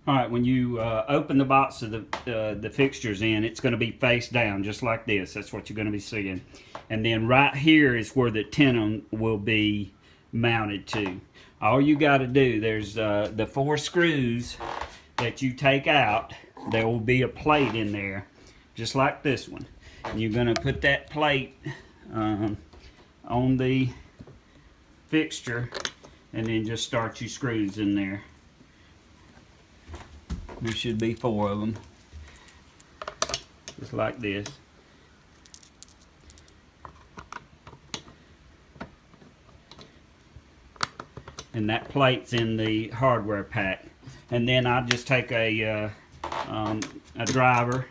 Alright, when you open the box of the fixtures in, it's going to be face down, just like this. That's what you're going to be seeing. And then right here is where the tenon will be mounted to. All you got to do, there's the 4 screws that you take out. There will be a plate in there, just like this one. And you're going to put that plate on the fixture, and then just start your screws in there. There should be 4 of them, just like this. And that plate's in the hardware pack. And then I just take a driver,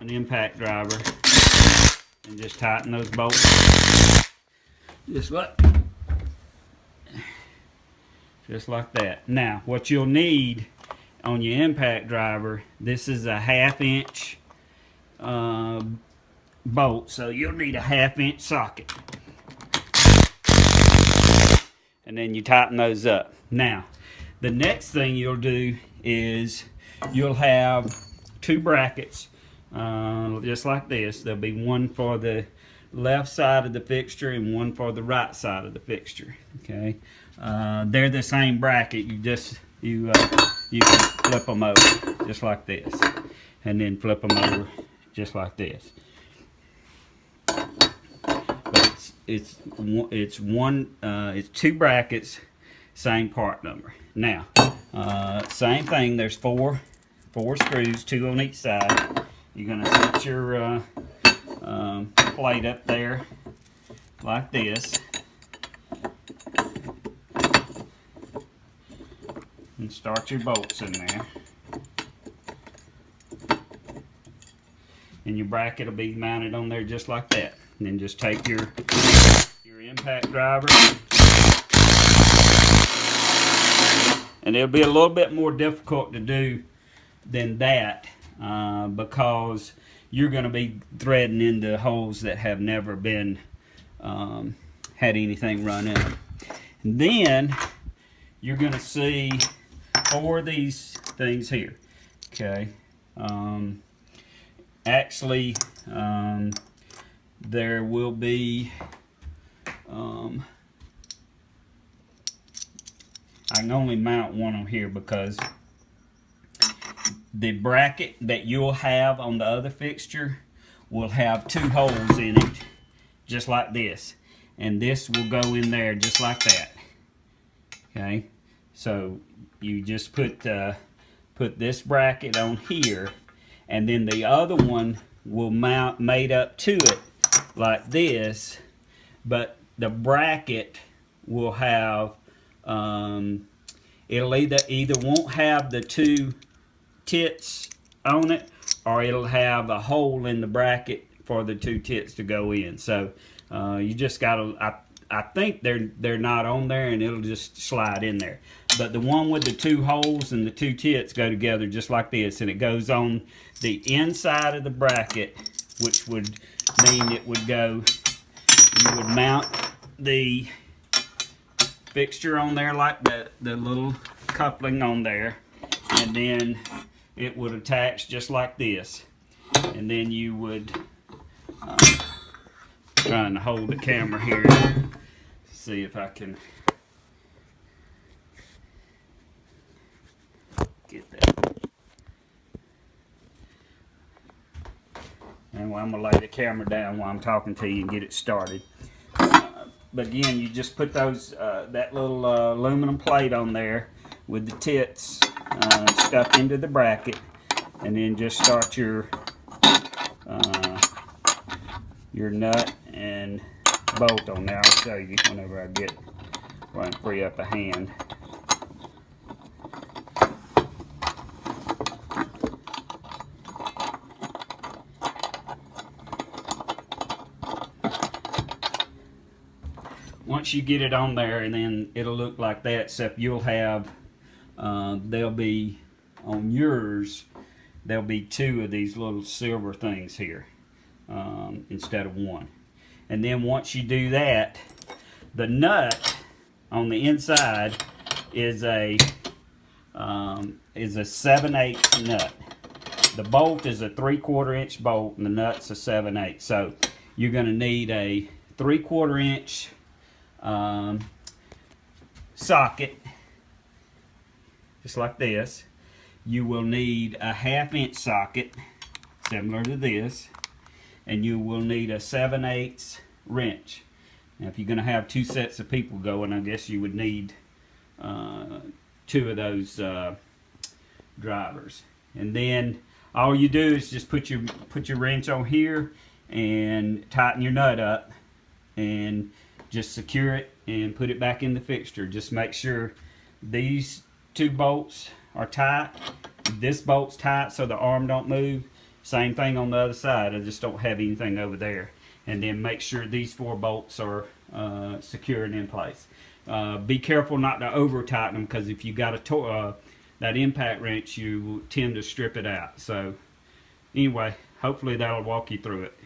an impact driver, and just tighten those bolts, just like that. Now, what you'll need on your impact driver, this is a 1/2 inch bolt, so you'll need a 1/2 inch socket. And then you tighten those up. Now, the next thing you'll do is you'll have 2 brackets, just like this. There'll be one for the left side of the fixture and one for the right side of the fixture. Okay, they're the same bracket. You can flip them over just like this, and then flip them over just like this. But it's 2 brackets, same part number. Now, same thing. There's four screws, 2 on each side. You're gonna set your plate up there like this, and start your bolts in there, and your bracket will be mounted on there just like that. And then just take your impact driver, and it'll be a little bit more difficult to do than that, because you're going to be threading into holes that have never been had anything run in them. And then you're going to see 4 of these things here. Okay, actually, there will be I can only mount one on here because the bracket that you'll have on the other fixture will have 2 holes in it, just like this. And this will go in there just like that. Okay, so you just put this bracket on here, and then the other one will mount made up to it like this, but the bracket will have it'll either won't have the 2 tits on it, or it'll have a hole in the bracket for the 2 tits to go in. So you just gotta, I think they're not on there, and it'll just slide in there. But the one with the 2 holes and the 2 tits go together just like this, and it goes on the inside of the bracket, which would mean it would go, you would mount the fixture on there like the little coupling on there, and then it would attach just like this. And then you would trying to hold the camera here, see if I can get that. And I'm gonna lay the camera down while I'm talking to you and get it started. But again, you just put those that little aluminum plate on there with the tits stuck into the bracket, and then just start your nut and bolt on there. I'll show you whenever I get where I can free up a hand. Once you get it on there, and then it'll look like that, except you'll have there'll be on yours, there'll be 2 of these little silver things here instead of 1. And then once you do that, the nut on the inside is a is a 7/8 nut. The bolt is a 3/4 inch bolt and the nut's a 7/8. So you're going to need a 3/4 inch socket, just like this. You will need a 1/2 inch socket, similar to this, and you will need a 7/8 wrench. Now, if you're going to have 2 sets of people going, I guess you would need 2 of those drivers. And then all you do is just put your wrench on here and tighten your nut up and just secure it and put it back in the fixture. Just make sure these 2 bolts are tight. This bolt's tight so the arm don't move. Same thing on the other side. I just don't have anything over there. And then make sure these 4 bolts are secured in place. Be careful not to over tighten them, because if you got that impact wrench, you tend to strip it out. So anyway, hopefully that'll walk you through it.